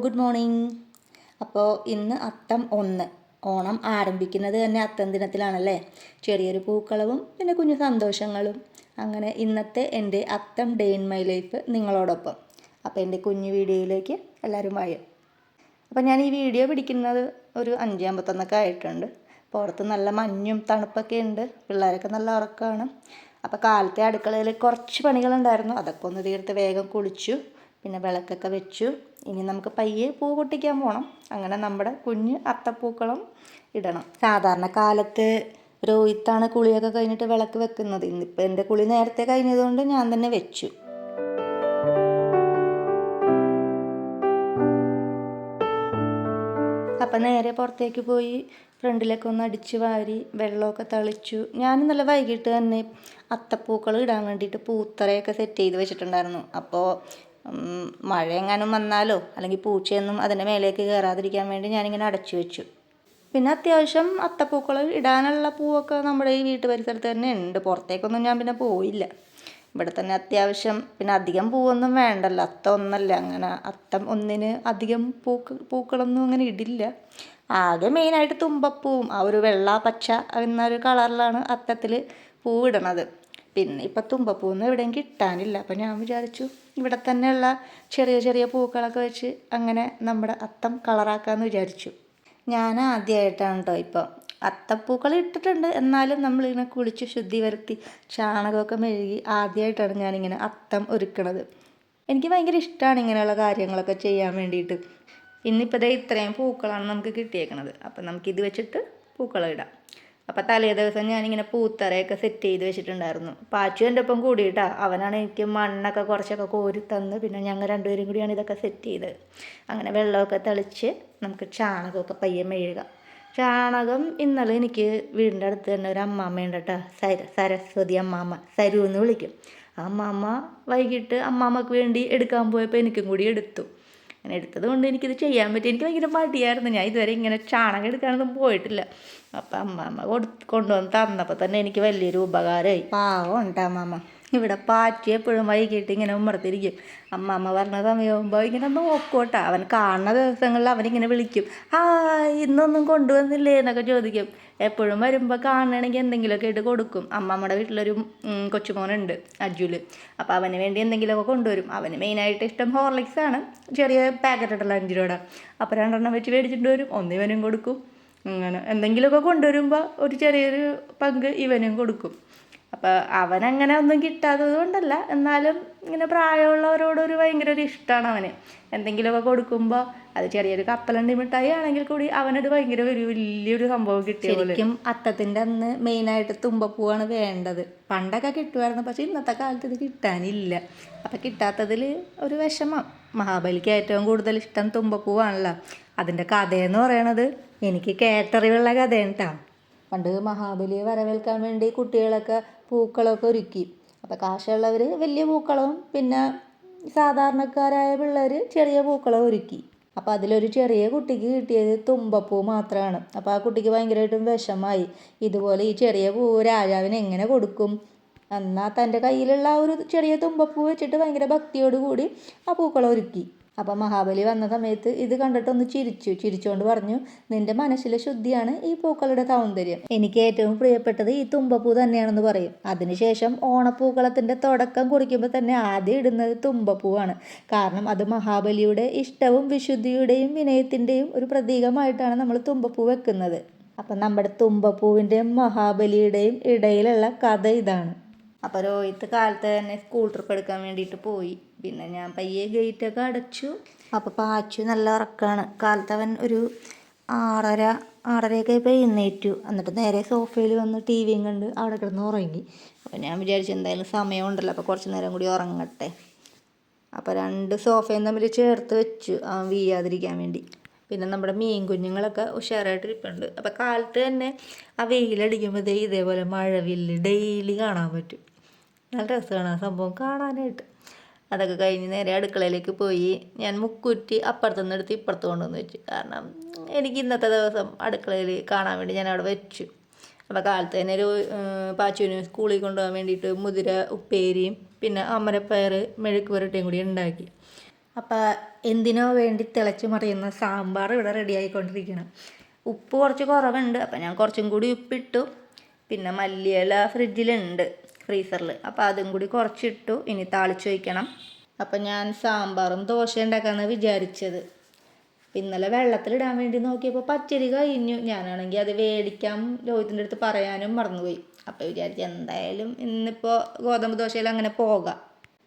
Good morning. അപ്പോൾ ഇന്ന് അത്തം 1. ഓണം ആരംഭിക്കുന്നത് തന്നെ അത്തം ദിനത്തിലാണല്ലേ. ചെറിയൊരു പൂക്കളവും പിന്നെ കുഞ്ഞു സന്തോഷങ്ങളും. അങ്ങനെ ഇന്നത്തെ എൻ്റെ അത്തം ഡേ ഇൻ മൈ ലൈഫ് നിങ്ങളോടൊപ്പം. അപ്പോൾ എൻ്റെ കുഞ്ഞു വീഡിയോയിലേക്ക് എല്ലാവരും വായോ. അപ്പോൾ ഞാൻ ഈ വീഡിയോ പിടിക്കുന്നത് ഒരു 5:51 ആയിട്ടുണ്ട്. പുറത്ത് നല്ല മഞ്ഞും തണുപ്പൊക്കെ ഉണ്ട്. പിള്ളേരൊക്കെ നല്ല ഉറക്കമാണ്. അപ്പോൾ കാലത്തെ അടുക്കളയിൽ കുറച്ച് പണികളുണ്ടായിരുന്നു. അതൊക്കെ ഒന്ന് തീർത്ത് വേഗം കുളിച്ചു. പിന്നെ വിളക്കൊക്കെ വെച്ചു. ഇനി നമുക്ക് പയ്യെ പൂ പൊട്ടിക്കാൻ പോകണം. അങ്ങനെ നമ്മുടെ കുഞ്ഞ് അത്തപ്പൂക്കളം ഇടണം. സാധാരണ കാലത്ത് രോഹിത്താണ് കുളിയൊക്കെ കഴിഞ്ഞിട്ട് വിളക്ക് വെക്കുന്നത്. ഇന്നിപ്പോൾ എൻ്റെ കുളി നേരത്തെ കഴിഞ്ഞതുകൊണ്ട് ഞാൻ തന്നെ വെച്ചു. അപ്പം നേരെ പുറത്തേക്ക് പോയി ഫ്രണ്ടിലൊക്കെ ഒന്ന് അടിച്ച് വാരി വെള്ളമൊക്കെ തളിച്ചു. ഞാൻ നല്ല വൈകിട്ട് തന്നെ അത്തപ്പൂക്കൾ ഇടാൻ വേണ്ടിയിട്ട് പൂത്തറയൊക്കെ സെറ്റ് ചെയ്ത് വെച്ചിട്ടുണ്ടായിരുന്നു. അപ്പോൾ മഴ എങ്ങാനും വന്നാലോ അല്ലെങ്കിൽ പൂച്ചയൊന്നും അതിൻ്റെ മേലേക്ക് കയറാതിരിക്കാൻ വേണ്ടി ഞാനിങ്ങനെ അടച്ചു വെച്ചു. പിന്നെ അത്യാവശ്യം അത്തപ്പൂക്കൾ ഇടാനുള്ള പൂവൊക്കെ നമ്മുടെ ഈ വീട്ടു പരിസരത്ത് തന്നെ ഉണ്ട്. പുറത്തേക്കൊന്നും ഞാൻ പിന്നെ പോയില്ല. ഇവിടെ തന്നെ അത്യാവശ്യം. പിന്നെ അധികം പൂവൊന്നും വേണ്ടല്ലോ, അത്തം 1 അങ്ങനെ അത്തം 1 അധികം പൂക്കളൊന്നും അങ്ങനെ ഇടില്ല. ആകെ മെയിനായിട്ട് തുമ്പപ്പൂവും ആ ഒരു വെള്ള പച്ച എന്നൊരു കളറിലാണ് അത്തത്തിൽ പൂവിടണത്. പിന്നെ ഇപ്പം തുമ്പപ്പൂവൊന്നും എവിടെയും കിട്ടാനില്ല. അപ്പം ഞാൻ വിചാരിച്ചു ഇവിടെ തന്നെയുള്ള ചെറിയ ചെറിയ പൂക്കളൊക്കെ വെച്ച് അങ്ങനെ നമ്മുടെ അത്തം കളറാക്കാമെന്ന് വിചാരിച്ചു. ഞാൻ ആദ്യമായിട്ടാണ് കേട്ടോ ഇപ്പം അത്തപ്പൂക്കൾ ഇട്ടിട്ടുണ്ട്. എന്നാലും നമ്മളിങ്ങനെ കുളിച്ച് ശുദ്ധി വരുത്തി ചാണകമൊക്കെ മെഴുകി ആദ്യമായിട്ടാണ് ഞാനിങ്ങനെ അത്തം ഒരുക്കണത്. എനിക്ക് ഭയങ്കര ഇഷ്ടമാണ് ഇങ്ങനെയുള്ള കാര്യങ്ങളൊക്കെ ചെയ്യാൻ വേണ്ടിയിട്ട്. ഇന്നിപ്പോൾ ദേ ഇത്രയും പൂക്കളാണ് നമുക്ക് കിട്ടിയേക്കണത്. അപ്പം നമുക്കിത് വെച്ചിട്ട് പൂക്കളം ഇടാം. അപ്പം തലേ ദിവസം ഞാനിങ്ങനെ പൂത്തറയൊക്കെ സെറ്റ് ചെയ്ത് വെച്ചിട്ടുണ്ടായിരുന്നു. പാച്ചു എൻ്റെ ഒപ്പം കൂടിയിട്ടാ. അവനാണ് എനിക്ക് മണ്ണൊക്കെ കുറച്ചൊക്കെ കോരി തന്ന്. പിന്നെ ഞങ്ങൾ രണ്ടുപേരും കൂടിയാണ് ഇതൊക്കെ സെറ്റ് ചെയ്തത്. അങ്ങനെ വെള്ളമൊക്കെ തളിച്ച് നമുക്ക് ചാണകമൊക്കെ പയ്യെ മെഴുകാം. ചാണകം ഇന്നലെ എനിക്ക് വീടിൻ്റെ അടുത്ത് തന്നെ ഒരു അമ്മാമ്മയുണ്ട് കേട്ടോ, സരസ്വതി അമ്മാമ്മ, സരു എന്ന് വിളിക്കും. ആ അമ്മാമ്മ വൈകിട്ട് അമ്മാമ്മക്ക് വേണ്ടി എടുക്കാൻ പോയപ്പോൾ എനിക്കും കൂടി എടുത്തു. അങ്ങനെ എടുത്തത് കൊണ്ട് എനിക്കിത് ചെയ്യാൻ പറ്റി. എനിക്ക് ഭയങ്കര മടിയായിരുന്നു. ഞാൻ ഇതുവരെ ഇങ്ങനെ ചാണകം എടുക്കാനൊന്നും പോയിട്ടില്ല. അപ്പം അമ്മാമ്മ കൊണ്ടുവന്ന് തന്നപ്പോൾ തന്നെ എനിക്ക് വലിയൊരു ഉപകാരമായി. പാവം ഉണ്ട് അമ്മാമ്മ. ഇവിടെ പാറ്റി എപ്പോഴും വൈകിട്ട് ഇങ്ങനെ ഉമ്മറത്തിരിക്കും. അമ്മാമ്മ പറഞ്ഞ സമയമാകുമ്പോൾ ഇങ്ങനെ നോക്കോട്ടാ. അവൻ കാണുന്ന ദിവസങ്ങളിൽ അവനിങ്ങനെ വിളിക്കും, ഇന്നൊന്നും കൊണ്ടുവന്നില്ലേ എന്നൊക്കെ ചോദിക്കും. എപ്പോഴും വരുമ്പോൾ കാണണമെങ്കിൽ എന്തെങ്കിലുമൊക്കെ ഇട്ട് കൊടുക്കും. അമ്മാമ്മയുടെ വീട്ടിലൊരു കൊച്ചുമോനുണ്ട്, അജുല്. അപ്പോൾ അവന് വേണ്ടി എന്തെങ്കിലുമൊക്കെ കൊണ്ടുവരും. അവന് മെയിനായിട്ട് ഇഷ്ടം ഹോർലിക്സാണ്. ചെറിയ പാക്കറ്റ് ഇട്ടുള്ള 5 രൂപയുടെ. അപ്പോൾ 2 വെച്ച് മേടിച്ചിട്ട് വരും. ഇവനും കൊടുക്കും. അങ്ങനെ എന്തെങ്കിലുമൊക്കെ കൊണ്ടുവരുമ്പോൾ ഒരു ചെറിയൊരു പങ്ക് ഇവനും കൊടുക്കും. അപ്പോൾ അവനങ്ങനെ ഒന്നും കിട്ടാത്തത് കൊണ്ടല്ല, എന്നാലും ഇങ്ങനെ പ്രായമുള്ളവരോടൊരു ഭയങ്കര ഒരു ഇഷ്ടമാണ് അവന്. എന്തെങ്കിലുമൊക്കെ കൊടുക്കുമ്പോൾ അത് ചെറിയൊരു കപ്പലണ്ടി മിഠായി ആണെങ്കിൽ കൂടി അവനത് ഭയങ്കര ഒരു വലിയൊരു സംഭവം കിട്ടിയ പോലെ. ശരിക്കും അത്തത്തിൻ്റെ അന്ന് മെയിനായിട്ട് തുമ്പപ്പൂവാണ് വേണ്ടത്. പണ്ടൊക്കെ കിട്ടുമായിരുന്നു, പക്ഷേ ഇന്നത്തെ കാലത്ത് ഇത് കിട്ടാനില്ല. അപ്പം കിട്ടാത്തതിൽ ഒരു വിഷമം. മഹാബലിക്ക് ഏറ്റവും കൂടുതൽ ഇഷ്ടം തുമ്പപ്പൂവാണല്ലോ. അതിൻ്റെ കഥയെന്ന് പറയണത് എനിക്ക് കേട്ടറിവുള്ള കഥയാണ് കേട്ടോ. പണ്ട് മഹാബലിയെ വരവേൽക്കാൻ വേണ്ടി കുട്ടികളൊക്കെ പൂക്കളമൊക്കെ ഒരുക്കി. അപ്പോൾ കാശുള്ളവർ വലിയ പൂക്കളവും പിന്നെ സാധാരണക്കാരായ പിള്ളേർ ചെറിയ പൂക്കളവും ഒരുക്കി. അപ്പോൾ അതിലൊരു ചെറിയ കുട്ടിക്ക് കിട്ടിയത് തുമ്പപ്പൂ മാത്രമാണ്. അപ്പോൾ ആ കുട്ടിക്ക് ഭയങ്കരമായിട്ടും വിഷമായി. ഇതുപോലെ ഈ ചെറിയ പൂവ് രാജാവിന് എങ്ങനെ കൊടുക്കും? എന്നാൽ തൻ്റെ കയ്യിലുള്ള ഒരു ചെറിയ തുമ്പപ്പൂ വെച്ചിട്ട് ഭയങ്കര ഭക്തിയോടുകൂടി ആ പൂക്കളം ഒരുക്കി. അപ്പം മഹാബലി വന്ന സമയത്ത് ഇത് കണ്ടിട്ടൊന്ന് ചിരിച്ചുകൊണ്ട് പറഞ്ഞു, നിന്റെ മനസ്സിലെ ശുദ്ധിയാണ് ഈ പൂക്കളുടെ സൗന്ദര്യം. എനിക്ക് ഏറ്റവും പ്രിയപ്പെട്ടത് ഈ തുമ്പപ്പൂ തന്നെയാണെന്ന് പറയും. അതിനുശേഷം ഓണപ്പൂക്കളത്തിൻ്റെ തുടക്കം കുറിക്കുമ്പോൾ തന്നെ ആദ്യം ഇടുന്നത് തുമ്പപ്പൂവാണ്. കാരണം അത് മഹാബലിയുടെ ഇഷ്ടവും വിശുദ്ധിയുടെയും വിനയത്തിൻ്റെയും ഒരു പ്രതീകമായിട്ടാണ് നമ്മൾ തുമ്പപ്പൂ വെക്കുന്നത്. അപ്പം നമ്മുടെ തുമ്പപ്പൂവിൻ്റെയും മഹാബലിയുടെയും ഇടയിലുള്ള കഥ ഇതാണ്. അപ്പോൾ രോഹിത്ത് കാലത്ത് തന്നെ സ്കൂൾ ട്രിപ്പ് എടുക്കാൻ വേണ്ടിയിട്ട് പോയി. പിന്നെ ഞാൻ പയ്യെ ഗേറ്റൊക്കെ അടച്ചു. അപ്പോൾ പാച്ചു നല്ല ഉറക്കമാണ്. കാലത്ത് അവൻ ഒരു 6:30 ഇപ്പോൾ എഴുന്നേറ്റു. എന്നിട്ട് നേരെ സോഫയിൽ വന്ന് ടിവിയും കണ്ട് അവിടെ കിടന്ന് ഉറങ്ങി. അപ്പോൾ ഞാൻ വിചാരിച്ചു എന്തായാലും സമയമുണ്ടല്ലോ, അപ്പോൾ കുറച്ച് നേരം കൂടി ഉറങ്ങട്ടെ. അപ്പോൾ 2 സോഫയും തമ്മിൽ ചേർത്ത് വെച്ചു അവൻ വീഴാതിരിക്കാൻ വേണ്ടി. പിന്നെ നമ്മുടെ മീൻ കുഞ്ഞുങ്ങളൊക്കെ ഉഷാറായിട്ടിരിപ്പുണ്ട്. അപ്പോൾ കാലത്ത് തന്നെ ആ വെയിലടിക്കുമ്പോൾ ഇതേപോലെ മഴവില്ല് ഡെയിലി കാണാൻ പറ്റും. നല്ല രസമാണ് ആ സംഭവം കാണാനായിട്ട്. അതൊക്കെ കഴിഞ്ഞ് നേരെ അടുക്കളയിലേക്ക് പോയി. ഞാൻ മുക്കുറ്റി അപ്പുറത്തുനിന്ന് എടുത്ത് ഇപ്പുറത്ത് കൊണ്ടുവന്ന് വെച്ചു. കാരണം എനിക്ക് ഇന്നത്തെ ദിവസം അടുക്കളയിൽ കാണാൻ വേണ്ടി ഞാൻ അവിടെ വെച്ചു. അപ്പോൾ കാലത്ത് തന്നെ ഒരു പാച്ചുവിന് സ്കൂളിൽ കൊണ്ടുപോകാൻ വേണ്ടിയിട്ട് മുതിര ഉപ്പേരിയും പിന്നെ അമരപ്പയർ മെഴുക്ക് പുരട്ടിയും കൂടി ഉണ്ടാക്കി. അപ്പോൾ എന്തിനോ വേണ്ടി തിളച്ച് മറിയുന്ന സാമ്പാർ ഇവിടെ റെഡി ആയിക്കൊണ്ടിരിക്കണം. ഉപ്പ് കുറച്ച് കുറവുണ്ട്, അപ്പോൾ ഞാൻ കുറച്ചും കൂടി ഉപ്പിട്ടു. പിന്നെ മല്ലിയില ഫ്രിഡ്ജിലുണ്ട്, ഫ്രീസറിൽ, അപ്പോൾ അതും കൂടി കുറച്ചിട്ടു. ഇനി താളിച്ച് വയ്ക്കണം. അപ്പം ഞാൻ സാമ്പാറും ദോശ ഉണ്ടാക്കാമെന്ന് വിചാരിച്ചത്. ഇന്നലെ വെള്ളത്തിലിടാൻ വേണ്ടി നോക്കിയപ്പോൾ പച്ചരി കഴിഞ്ഞു. ഞാനാണെങ്കിൽ അത് മേടിക്കാം രോഹിത്തിൻ്റെ അടുത്ത് പറയാനും മറന്നുപോയി. അപ്പോൾ വിചാരിച്ചു എന്തായാലും ഇന്നിപ്പോൾ ഗോതമ്പ് ദോശയിൽ അങ്ങനെ പോകാം.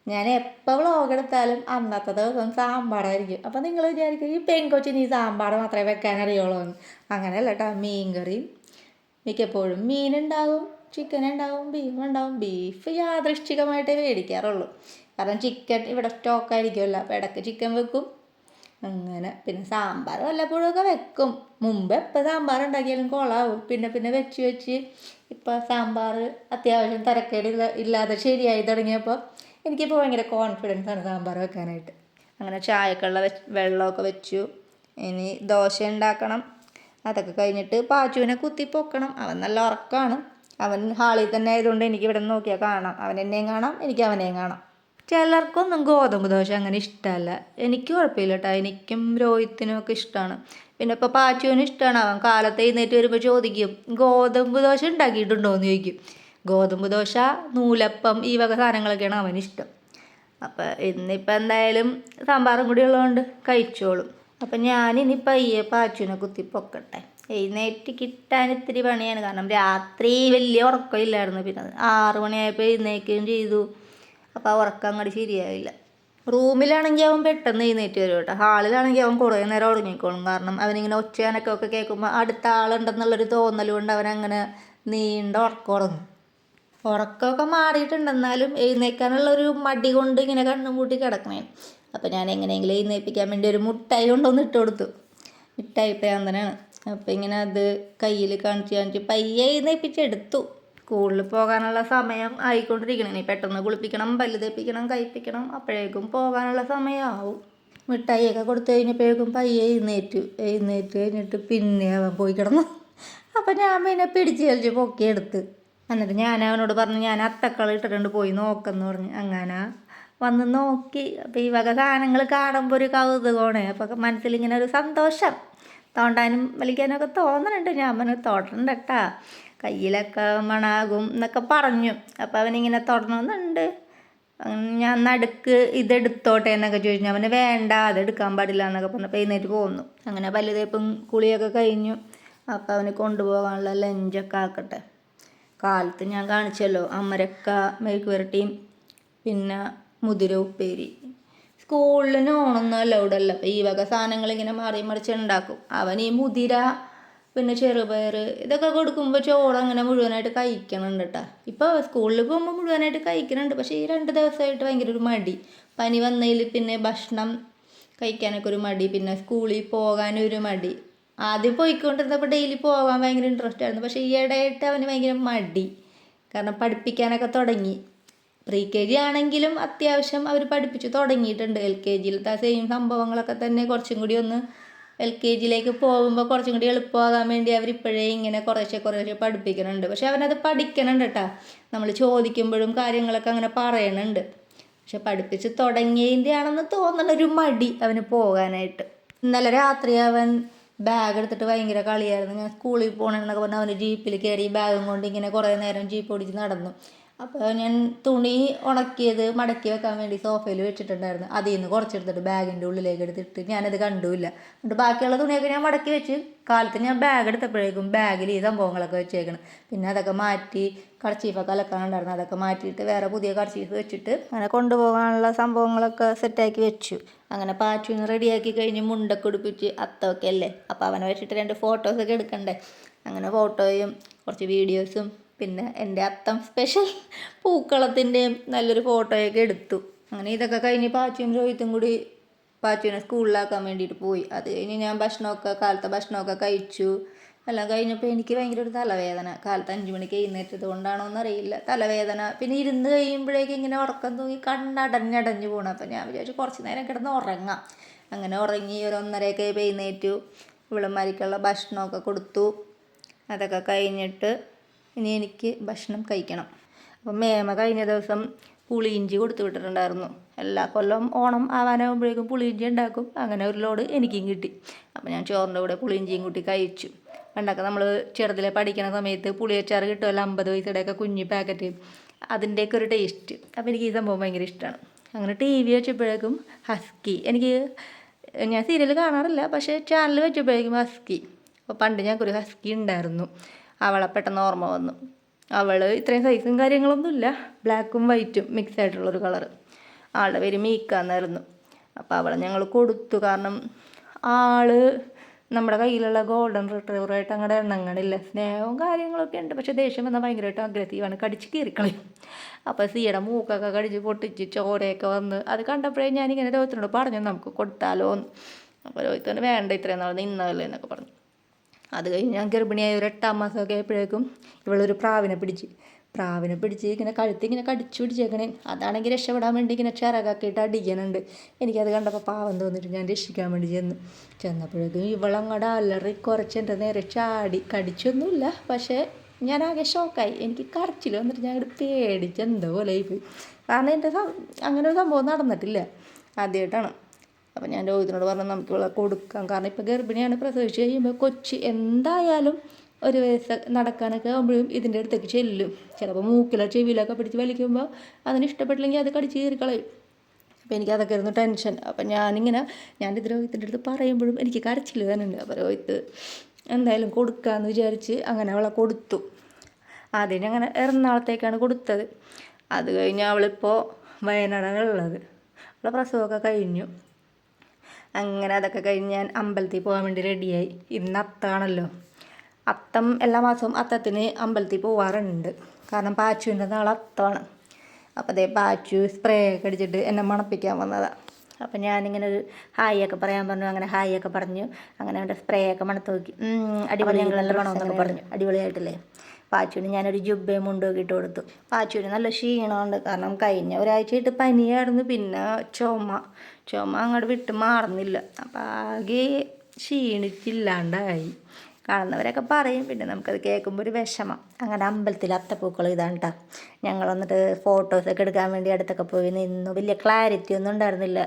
ഞാൻ എപ്പോൾ വ്ളോഗ് എടുത്താലും അന്നത്തെ ദിവസം സാമ്പാറായിരിക്കും. അപ്പോൾ നിങ്ങൾ വിചാരിക്കും ഈ പെങ്കൊച്ചിന് ഈ സാമ്പാർ മാത്രമേ വെക്കാൻ അറിയുള്ളൂ എന്ന്. അങ്ങനെയല്ല കേട്ടോ. മീൻ കറിയും മിക്കപ്പോഴും മീനുണ്ടാവും, ചിക്കൻ ഉണ്ടാവും, ബീഫ് ഉണ്ടാവും. ബീഫ് യാദൃശ്ചികമായിട്ടേ മേടിക്കാറുള്ളൂ. കാരണം ചിക്കൻ ഇവിടെ സ്റ്റോക്കായിരിക്കുമല്ലോ, അപ്പോൾ ഇടയ്ക്ക് ചിക്കൻ വെക്കും. അങ്ങനെ പിന്നെ സാമ്പാർ വല്ലപ്പോഴൊക്കെ വെക്കും. മുമ്പ് എപ്പോൾ സാമ്പാർ ഉണ്ടാക്കിയാലും കൊളാവും. പിന്നെ വെച്ച് ഇപ്പോൾ സാമ്പാർ അത്യാവശ്യം ഇല്ലാതെ ശരിയായി തുടങ്ങിയപ്പോൾ എനിക്കിപ്പോൾ ഭയങ്കര കോൺഫിഡൻസ് ആണ് സാമ്പാർ വെക്കാനായിട്ട്. അങ്ങനെ ചായക്കുള്ള വെള്ളമൊക്കെ വെച്ചു. ഇനി ദോശ ഉണ്ടാക്കണം. അതൊക്കെ കഴിഞ്ഞിട്ട് പാച്ചുവിനെ കുത്തി പൊക്കണം. അവൻ നല്ല ഉറക്കമാണ്. അവൻ ഹാളിൽ തന്നെ ആയതുകൊണ്ട് എനിക്ക് ഇവിടെ നോക്കിയാൽ കാണാം. അവൻ എന്നെയും കാണാം, എനിക്ക് അവനെയും കാണാം. ചിലർക്കൊന്നും ഗോതമ്പ് ദോശ അങ്ങനെ ഇഷ്ടമല്ല. എനിക്ക് കുഴപ്പമില്ല കേട്ടോ. എനിക്കും രോഹിത്തിനും ഒക്കെ ഇഷ്ടമാണ്. പിന്നെ ഇപ്പോൾ പാച്ചുവിനും ഇഷ്ടമാണ്. അവൻ കാലത്ത് എഴുന്നേറ്റ് വരുമ്പോൾ ചോദിക്കും ഗോതമ്പ് ദോശ ഉണ്ടാക്കിയിട്ടുണ്ടോ എന്ന് ചോദിക്കും. ഗോതമ്പ് ദോശ, നൂലപ്പം, ഈ വക സാധനങ്ങളൊക്കെയാണ് അവനിഷ്ടം. അപ്പം ഇന്നിപ്പോൾ എന്തായാലും സാമ്പാറും കൂടി ഉള്ളതുകൊണ്ട് കഴിച്ചോളും. അപ്പം ഞാനിനി പയ്യെ പാച്ചുവിനെ കുത്തി പൊക്കട്ടെ. എഴുന്നേറ്റ് കിട്ടാൻ ഇത്തിരി പണിയാണ്. കാരണം രാത്രി വലിയ ഉറക്കമില്ലായിരുന്നു. പിന്നെ 6 മണിയായപ്പോൾ എഴുന്നേൽക്കുകയും ചെയ്തു. അപ്പോൾ ആ ഉറക്കം അങ്ങോട്ട് ശരിയായില്ല. റൂമിലാണെങ്കിൽ അവൻ പെട്ടെന്ന് എഴുന്നേറ്റ് വരും കേട്ടോ. ഹാളിലാണെങ്കിൽ അവൻ കുറേ നേരം ഉറങ്ങിക്കോളും. കാരണം അവനിങ്ങനെ ഒച്ചയാനൊക്കെ കേൾക്കുമ്പോൾ അടുത്ത ആളുണ്ടെന്നുള്ളൊരു തോന്നൽ കൊണ്ട് അവനങ്ങനെ നീണ്ട ഉറക്കം ഉറങ്ങും. ഉറക്കമൊക്കെ മാറിയിട്ടുണ്ടെന്നാലും എഴുന്നേൽക്കാനുള്ളൊരു മടി കൊണ്ട് ഇങ്ങനെ കണ്ണും പൂട്ടി കിടക്കണേ. അപ്പോൾ ഞാൻ എങ്ങനെയെങ്കിലും എഴുന്നേൽപ്പിക്കാൻ വേണ്ടി ഒരു മുട്ടായി കൊണ്ടൊന്ന് ഇട്ട് കൊടുത്തു. മിഠായി പ്രാന്തനാണ്. അപ്പോൾ ഇങ്ങനെ അത് കയ്യിൽ കാണിച്ച് പയ്യെ എഴുന്നേൽപ്പിച്ചെടുത്തു. സ്കൂളിൽ പോകാനുള്ള സമയം ആയിക്കൊണ്ടിരിക്കണം. ഇനി പെട്ടെന്ന് കുളിപ്പിക്കണം, പല്ല് തേപ്പിക്കണം, കഴിപ്പിക്കണം. അപ്പോഴേക്കും പോകാനുള്ള സമയമാവും. മിഠായിയൊക്കെ കൊടുത്തു കഴിഞ്ഞപ്പോഴേക്കും പയ്യെ എഴുന്നേറ്റ് കഴിഞ്ഞിട്ട് പിന്നെ അവൻ പോയി കിടന്നു. അപ്പം ഞാൻ പിന്നെ പിടിച്ച് കളിച്ച് പൊക്കിയെടുത്ത്. എന്നിട്ട് ഞാൻ അവനോട് പറഞ്ഞു ഞാൻ അത്തക്കള ഇട്ടിട്ടുണ്ട്, പോയി നോക്കെന്ന് പറഞ്ഞു. അങ്ങനെ വന്ന് നോക്കി. അപ്പോൾ ഈ വക സാധനങ്ങൾ കാണുമ്പോൾ ഒരു കൗതുകമാണ്. അപ്പോൾ മനസ്സിലിങ്ങനെ ഒരു സന്തോഷം. തോണ്ടാനും വലിക്കാനൊക്കെ തോന്നണുണ്ട്. ഞാൻ പറഞ്ഞു തൊടണ്ട കേട്ടാ, കയ്യിലൊക്കെ മണാകും എന്നൊക്കെ പറഞ്ഞു. അപ്പോൾ അവനിങ്ങനെ തൊടണമെന്നുണ്ട്. ഞാൻ നടുക്ക് ഇതെടുത്തോട്ടെ എന്നൊക്കെ ചോദിച്ചു. അവന് വേണ്ട, അതെടുക്കാൻ പാടില്ല എന്നൊക്കെ പറഞ്ഞപ്പോൾ എഴുന്നേറ്റ് പോന്നു. അങ്ങനെ പല്ല് തേപ്പും കുളിയൊക്കെ കഴിഞ്ഞു. അപ്പോൾ അവന് കൊണ്ടുപോകാനുള്ള ലഞ്ചൊക്കെ ആക്കട്ടെ. കാലത്ത് ഞാൻ കാണിച്ചല്ലോ അമരക്ക മെഴുക്ക് പുരട്ടിയും പിന്നെ മുതിര ഉപ്പേരി. സ്കൂളിൽ നോണൊന്നും അലൗഡല്ല. അപ്പോൾ ഈ വക സാധനങ്ങൾ ഇങ്ങനെ മാറി മറിച്ച് ഉണ്ടാക്കും. അവൻ ഈ മുതിര പിന്നെ ചെറുപയർ ഇതൊക്കെ കൊടുക്കുമ്പോൾ ചോറ് അങ്ങനെ മുഴുവനായിട്ട് കഴിക്കണുണ്ട് കേട്ടോ. ഇപ്പോൾ സ്കൂളിൽ പോകുമ്പോൾ മുഴുവനായിട്ട് കഴിക്കുന്നുണ്ട്. പക്ഷേ ഈ 2 ദിവസമായിട്ട് ഭയങ്കര ഒരു മടി. പനി വന്നതിൽ പിന്നെ ഭക്ഷണം കഴിക്കാനൊക്കെ ഒരു മടി, പിന്നെ സ്കൂളിൽ പോകാനൊരു മടി. ആദ്യം പോയിക്കൊണ്ടിരുന്നപ്പോൾ ഡെയിലി പോകാൻ ഭയങ്കര ഇൻട്രസ്റ്റ് ആയിരുന്നു. പക്ഷേ ഈ ഇടയായിട്ട് അവന് ഭയങ്കര മടി. കാരണം പഠിപ്പിക്കാനൊക്കെ തുടങ്ങി. പ്രീ-KG ആണെങ്കിലും അത്യാവശ്യം അവർ പഠിപ്പിച്ച് തുടങ്ങിയിട്ടുണ്ട്. LKGയിലത്തെ സെയിം സംഭവങ്ങളൊക്കെ തന്നെ കുറച്ചും കൂടി ഒന്ന് LKGയിലേക്ക് പോകുമ്പോൾ കുറച്ചും കൂടി എളുപ്പമാകാൻ വേണ്ടി അവരിപ്പോഴേ ഇങ്ങനെ കുറേശ്ശെ പഠിപ്പിക്കുന്നുണ്ട്. പക്ഷെ അവനത് പഠിക്കണുണ്ട് കേട്ടോ. നമ്മൾ ചോദിക്കുമ്പോഴും കാര്യങ്ങളൊക്കെ അങ്ങനെ പറയണുണ്ട്. പക്ഷെ പഠിപ്പിച്ച് തുടങ്ങിയതിൻ്റെ ആണെന്ന് തോന്നണൊരു മടി അവന് പോകാനായിട്ട്. ഇന്നലെ രാത്രി അവൻ ബാഗ് എടുത്തിട്ട് ഭയങ്കര കളിയായിരുന്നു. ഞാൻ സ്കൂളിൽ പോകണമെന്നൊക്കെ പറഞ്ഞാൽ അവന് ജീപ്പിൽ കയറി ബാഗും കൊണ്ട് ഇങ്ങനെ കുറേ നേരം ജീപ്പ് ഓടിച്ച് നടന്നു. അപ്പോൾ ഞാൻ തുണി ഉണക്കിയത് മടക്കി വെക്കാൻ വേണ്ടി സോഫയിൽ വെച്ചിട്ടുണ്ടായിരുന്നു. അതിൽ നിന്ന് കുറച്ചെടുത്തിട്ട് ബാഗിൻ്റെ ഉള്ളിലേക്ക് എടുത്തിട്ട് ഞാനത് കണ്ടുമില്ല. എന്നിട്ട് ബാക്കിയുള്ള തുണിയൊക്കെ ഞാൻ മടക്കി വെച്ച് കാലത്ത് ഞാൻ ബാഗ് എടുത്തപ്പോഴേക്കും ബാഗിൽ ഈ സംഭവങ്ങളൊക്കെ വെച്ചേക്കണം. പിന്നെ അതൊക്കെ മാറ്റി കർച്ചീഫൊക്കെ അലക്കാനുണ്ടായിരുന്നു. അതൊക്കെ മാറ്റിയിട്ട് വേറെ പുതിയ കർച്ചീഫ് വെച്ചിട്ട് അങ്ങനെ കൊണ്ടുപോകാനുള്ള സംഭവങ്ങളൊക്കെ സെറ്റാക്കി വെച്ചു. അങ്ങനെ പാച്ചുവിന് റെഡിയാക്കി കഴിഞ്ഞ് മുണ്ടൊക്കെ ഉടുപ്പിച്ച് അത്തമൊക്കെ അല്ലേ, അപ്പോൾ അവനെ വെച്ചിട്ട് 2 ഫോട്ടോസൊക്കെ എടുക്കണ്ടേ. അങ്ങനെ ഫോട്ടോയും കുറച്ച് വീഡിയോസും പിന്നെ എൻ്റെ അത്തം സ്പെഷ്യൽ പൂക്കളത്തിൻ്റെയും നല്ലൊരു ഫോട്ടോയൊക്കെ എടുത്തു. അങ്ങനെ ഇതൊക്കെ കഴിഞ്ഞ് പാച്ചുവും രോഹിത്തും കൂടി പാച്ചുവിനെ സ്കൂളിലാക്കാൻ വേണ്ടിയിട്ട് പോയി. അത് കഴിഞ്ഞ് ഞാൻ കാലത്തെ ഭക്ഷണമൊക്കെ കഴിച്ചു. എല്ലാം കഴിഞ്ഞപ്പോൾ എനിക്ക് ഭയങ്കര ഒരു തലവേദന. കാലത്ത് 5 മണിക്ക് എഴുന്നേറ്റത് കൊണ്ടാണോ എന്നറിയില്ല, തലവേദന. പിന്നെ ഇരുന്ന് കഴിയുമ്പോഴേക്കും ഇങ്ങനെ ഉറക്കം തൂങ്ങി കണ്ണടഞ്ഞടഞ്ഞു പോകണം. അപ്പം ഞാൻ വിചാരിച്ചു കുറച്ച് നേരം കിടന്ന് ഉറങ്ങാം. അങ്ങനെ ഉറങ്ങി ഒരു 1:30 എഴുന്നേറ്റു. ഇവളുമാരിക്കുള്ള ഭക്ഷണമൊക്കെ കൊടുത്തു. അതൊക്കെ കഴിഞ്ഞിട്ട് ഇനി എനിക്ക് ഭക്ഷണം കഴിക്കണം. അപ്പം മേമ കഴിഞ്ഞ ദിവസം പുളിയിഞ്ചി കൊടുത്തു വിട്ടിട്ടുണ്ടായിരുന്നു. എല്ലാ കൊല്ലം ഓണം ആവാനാകുമ്പോഴേക്കും പുളിയിഞ്ചി ഉണ്ടാക്കും. അങ്ങനെ ഒരു ലോഡ് എനിക്കും കിട്ടി. അപ്പോൾ ഞാൻ ചോറിൻ്റെ കൂടെ പുളിയിഞ്ചിയും കൂട്ടി കഴിച്ചു. പണ്ടൊക്കെ നമ്മൾ ചെറുതിലെ പഠിക്കുന്ന സമയത്ത് പുളിയച്ചാറ് കിട്ടുമല്ലോ, 50 പൈസയുടെയൊക്കെ കുഞ്ഞി പാക്കറ്റ്, അതിൻ്റെയൊക്കെ ഒരു ടേസ്റ്റ്. അപ്പോൾ എനിക്ക് ഈ സംഭവം ഭയങ്കര ഇഷ്ടമാണ്. അങ്ങനെ TV വെച്ചപ്പോഴേക്കും ഹസ്കി, ഞാൻ സീരിയൽ കാണാറില്ല, പക്ഷേ ചാനൽ വെച്ചപ്പോഴേക്കും ഹസ്കി. അപ്പോൾ പണ്ട് ഞങ്ങൾക്കൊരു ഹസ്കി ഉണ്ടായിരുന്നു. അവളെ പെട്ടെന്ന് ഓർമ്മ വന്നു. അവൾ ഇത്രയും സൈസും കാര്യങ്ങളൊന്നുമില്ല, ബ്ലാക്കും വൈറ്റും മിക്സ് ആയിട്ടുള്ളൊരു കളറ്. ആളുടെ പേര് മീക്ക എന്നായിരുന്നു. അപ്പോൾ അവളെ ഞങ്ങൾ കൊടുത്തു. കാരണം ആള് നമ്മുടെ കയ്യിലുള്ള ഗോൾഡൻ റിട്രീവറായിട്ട് അങ്ങോട്ട് എണ്ണങ്ങളില്ല. സ്നേഹവും കാര്യങ്ങളൊക്കെ ഉണ്ട്, പക്ഷേ ദേഷ്യം വന്നാൽ ഭയങ്കരമായിട്ട് അഗ്രസീവാണ്, കടിച്ച് കീറിക്കളയും. അപ്പോൾ സിയുടെ മൂക്കൊക്കെ കടിച്ച് പൊട്ടിച്ച് ചോരയൊക്കെ വന്ന് അത് കണ്ടപ്പോഴേ ഞാനിങ്ങനെ രോഹിത്തിനോട് പറഞ്ഞു നമുക്ക് കൊടുത്താലോ എന്ന്. അപ്പോൾ രോഹിത്തിന് വേണ്ട, ഇത്രയും നാൾ നിന്നതല്ലേ എന്നൊക്കെ പറഞ്ഞു. അത് കഴിഞ്ഞ് ഞാൻ ഗർഭിണിയായ ഒരു 8-ാം മാസമൊക്കെ ആയപ്പോഴേക്കും ഇവളൊരു പ്രാവിനെ പിടിച്ച് ഇങ്ങനെ കഴുത്തിങ്ങനെ കടിച്ചു പിടിച്ചേക്കണേ. അതാണെങ്കിൽ രക്ഷപ്പെടാൻ വേണ്ടി ഇങ്ങനെ ചിറകാക്കിയിട്ട് അടിക്കാനുണ്ട്. എനിക്കത് കണ്ടപ്പോൾ പാവം തോന്നിയിട്ട് ഞാൻ രക്ഷിക്കാൻ വേണ്ടി ചെന്നപ്പോഴേക്കും ഇവളങ്ങോട്ട് അലറി കുറച്ച് എൻ്റെ നേരെ ചാടി. കടിച്ചൊന്നുമില്ല, പക്ഷേ ഞാനാകെ ഷോക്കായി. എനിക്ക് കരച്ചിൽ വന്നിട്ട് ഞാൻ അങ്ങോട്ട് പേടിച്ച് എന്തോ പോലെ ആയിപ്പോയി. കാരണം അങ്ങനെ ഒരു സംഭവം നടന്നിട്ടില്ല, ആദ്യമായിട്ടാണ്. അപ്പം ഞാൻ രോഹിത്തിനോട് പറഞ്ഞു നമുക്ക് ഇവളെ കൊടുക്കാം. കാരണം ഇപ്പോൾ ഗർഭിണിയാണ്, പ്രസവിച്ച് കഴിയുമ്പോൾ കൊച്ചി എന്തായാലും 1 വയസ്സ് നടക്കാനൊക്കെ ആകുമ്പോഴും ഇതിൻ്റെ അടുത്തേക്ക് ചെല്ലും. ചിലപ്പോൾ മൂക്കിലോ ചെവിയിലൊക്കെ പിടിച്ച് വലിക്കുമ്പോൾ അതിന് ഇഷ്ടപ്പെട്ടില്ലെങ്കിൽ അത് കടിച്ച് കീറിക്കളയും. അപ്പോൾ എനിക്കതൊക്കെ ആയിരുന്നു ടെൻഷൻ. അപ്പം ഞാനിത് രോഹിത്തിൻ്റെ അടുത്ത് പറയുമ്പോഴും എനിക്ക് കരച്ചിൽ വരുന്നുണ്ട്. അപ്പോൾ രോഹിത്ത് എന്തായാലും കൊടുക്കാമെന്ന് വിചാരിച്ച് അങ്ങനെ അവളെ കൊടുത്തു. ആദ്യം അങ്ങനെ എറണാകുളത്തേക്കാണ് കൊടുത്തത്. അത് കഴിഞ്ഞ് അവളിപ്പോൾ വയനാടാണ് ഉള്ളത്. അവളെ പ്രസവമൊക്കെ കഴിഞ്ഞു. അങ്ങനെ അതൊക്കെ കഴിഞ്ഞ് ഞാൻ അമ്പലത്തിൽ പോകാൻ വേണ്ടി റെഡിയായി. ഇന്ന് അത്താണല്ലോ. അത്തം എല്ലാ മാസവും അത്തത്തിന് അമ്പലത്തിൽ പോവാറുണ്ട്. കാരണം പാച്ചുവിൻ്റെ നാളെ അത്തമാണ്. അപ്പോൾ അതേ പാച്ചു സ്പ്രേ ഒക്കെ അടിച്ചിട്ട് എന്നെ മണപ്പിക്കാൻ വന്നതാണ്. അപ്പം ഞാനിങ്ങനെ ഒരു ഹായ് ഒക്കെ പറയാൻ പറഞ്ഞു. അങ്ങനെ ഹായ് ഒക്കെ പറഞ്ഞു. അങ്ങനെ അവൻ്റെ സ്പ്രേ ഒക്കെ മണത്ത് നോക്കി. അടിപൊളി, ഞങ്ങളെല്ലാം മണമെന്നൊക്കെ പറഞ്ഞു. അടിപൊളിയായിട്ടില്ലേ. പാച്ചുവിന് ഞാനൊരു ജുബയും മുണ്ടൊക്കെ ഇട്ട് കൊടുത്തു. പാച്ചുവിന് നല്ല ക്ഷീണമുണ്ട്. കാരണം കഴിഞ്ഞ ഒരാഴ്ചയായിട്ട് പനിയായിരുന്നു. പിന്നെ ചുമ അങ്ങോട്ട് വിട്ട് മാറുന്നില്ല. അപ്പം ആകെ ക്ഷീണിച്ചില്ലാണ്ടായി. കാണുന്നവരൊക്കെ പറയും, പിന്നെ നമുക്കത് കേൾക്കുമ്പോൾ ഒരു വിഷമം. അങ്ങനെ അമ്പലത്തിൽ അത്തപ്പൂക്കൾ ഇതാണ് കേട്ടോ. ഞങ്ങൾ വന്നിട്ട് ഫോട്ടോസൊക്കെ എടുക്കാൻ വേണ്ടി അടുത്തൊക്കെ പോയി നിന്നു. വലിയ ക്ലാരിറ്റി ഒന്നും ഉണ്ടായിരുന്നില്ല,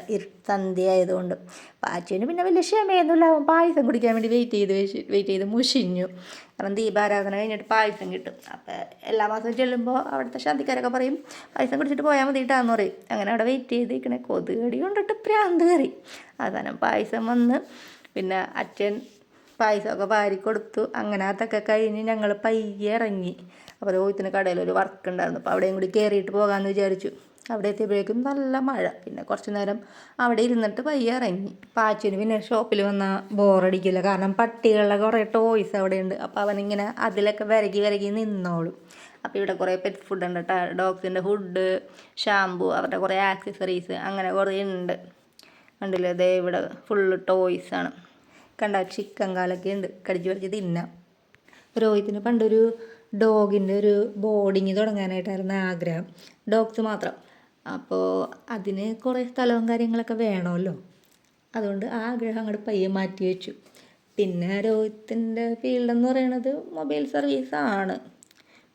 സന്ധ്യ ആയതുകൊണ്ട്. പാച്ചുവിന് പിന്നെ വലിയ ക്ഷമയൊന്നുമില്ല. അവൻ പായസം കുടിക്കാൻ വേണ്ടി വെയിറ്റ് ചെയ്ത് മുഷിഞ്ഞു. കാരണം ദീപാരാധന കഴിഞ്ഞിട്ട് പായസം കിട്ടും. അപ്പോൾ എല്ലാ മാസവും ചെല്ലുമ്പോൾ അവിടുത്തെ ശാന്തിക്കാരൊക്കെ പറയും പായസം കുടിച്ചിട്ട് പോയാൽ മതി കേട്ടാന്ന് പറയും. അങ്ങനെ അവിടെ വെയിറ്റ് ചെയ്തിരിക്കണേ കൊതുകടി കൊണ്ടിട്ട് പ്രാന്ത് കയറി. അവസാനം പായസം വന്ന് പിന്നെ അച്ഛൻ പായസമൊക്കെ വാരി കൊടുത്തു. അങ്ങനെ അതൊക്കെ കഴിഞ്ഞ് ഞങ്ങൾ പയ്യെ ഇറങ്ങി. അപ്പോൾ രോഹിത്തിന് കടയിലൊരു വർക്ക് ഉണ്ടായിരുന്നു. അപ്പോൾ അവിടെയും കൂടി കയറിയിട്ട് പോകാമെന്ന് വിചാരിച്ചു. അവിടെ എത്തിയപ്പോഴേക്കും നല്ല മഴ. പിന്നെ കുറച്ച് നേരം അവിടെ ഇരുന്നിട്ട് പയ്യെ ഇറങ്ങി. പാച്ചുവിന് പിന്നെ ഷോപ്പിൽ വന്നാൽ ബോറടിക്കില്ല. കാരണം പട്ടികളുടെ കുറേ ടോയ്സ് അവിടെയുണ്ട്. അപ്പോൾ അവനിങ്ങനെ അതിലൊക്കെ വിരകി നിന്നോളും. അപ്പോൾ ഇവിടെ കുറേ പെറ്റ് ഫുഡ് ഉണ്ട് കേട്ടോ. ഡോഗ്സിൻ്റെ ഫുഡ്, ഷാമ്പു, അവരുടെ കുറേ ആക്സസറീസ്, അങ്ങനെ കുറേ ഉണ്ട്. കണ്ടില്ലേ, ദേ ഇവിടെ ഫുള്ള് ടോയ്സാണ്. കണ്ട ചിക്കൻ കാലൊക്കെ ഉണ്ട്, കടിച്ച് തിന്നാം. രോഹിത്തിന് പണ്ടൊരു ഡോഗിൻ്റെ ഒരു ബോർഡിങ് തുടങ്ങാനായിട്ടായിരുന്നു ആഗ്രഹം, ഡോഗ്സ് മാത്രം. അപ്പോൾ അതിന് കുറേ സ്ഥലവും കാര്യങ്ങളൊക്കെ വേണമല്ലോ. അതുകൊണ്ട് ആ ആഗ്രഹം അങ്ങോട്ട് പയ്യെ മാറ്റി വെച്ചു. പിന്നെ രോഹിത്തിൻ്റെ ഫീൽഡെന്ന് പറയുന്നത് മൊബൈൽ സർവീസാണ്,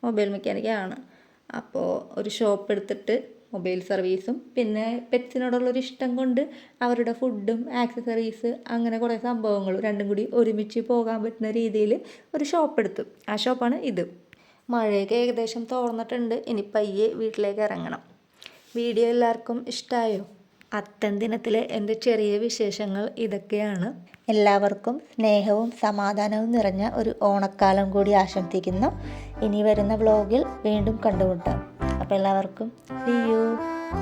മൊബൈൽ മെക്കാനിക്കാണ്. അപ്പോൾ ഒരു ഷോപ്പ് എടുത്തിട്ട് മൊബൈൽ സർവീസും പിന്നെ പെറ്റ്സിനോടുള്ളൊരു ഇഷ്ടം കൊണ്ട് അവരുടെ ഫുഡും ആക്സസറീസ് അങ്ങനെ കുറേ സംഭവങ്ങളും രണ്ടും കൂടി ഒരുമിച്ച് പോകാൻ പറ്റുന്ന രീതിയിൽ ഒരു ഷോപ്പ് എടുത്തു. ആ ഷോപ്പാണ് ഇത്. മഴയൊക്കെ ഏകദേശം തോർന്നിട്ടുണ്ട്. ഇനി പയ്യെ വീട്ടിലേക്ക് ഇറങ്ങണം. വീഡിയോ എല്ലാവർക്കും ഇഷ്ടമായോ? അത്തം ദിനത്തിലെ എൻ്റെ ചെറിയ വിശേഷങ്ങൾ ഇതൊക്കെയാണ്. എല്ലാവർക്കും സ്നേഹവും സമാധാനവും നിറഞ്ഞ ഒരു ഓണക്കാലം കൂടി ആശംസിക്കുന്നു. ഇനി വരുന്ന വ്ലോഗിൽ വീണ്ടും കണ്ടുമുട്ടാം. അപ്പോൾ എല്ലാവർക്കും see you.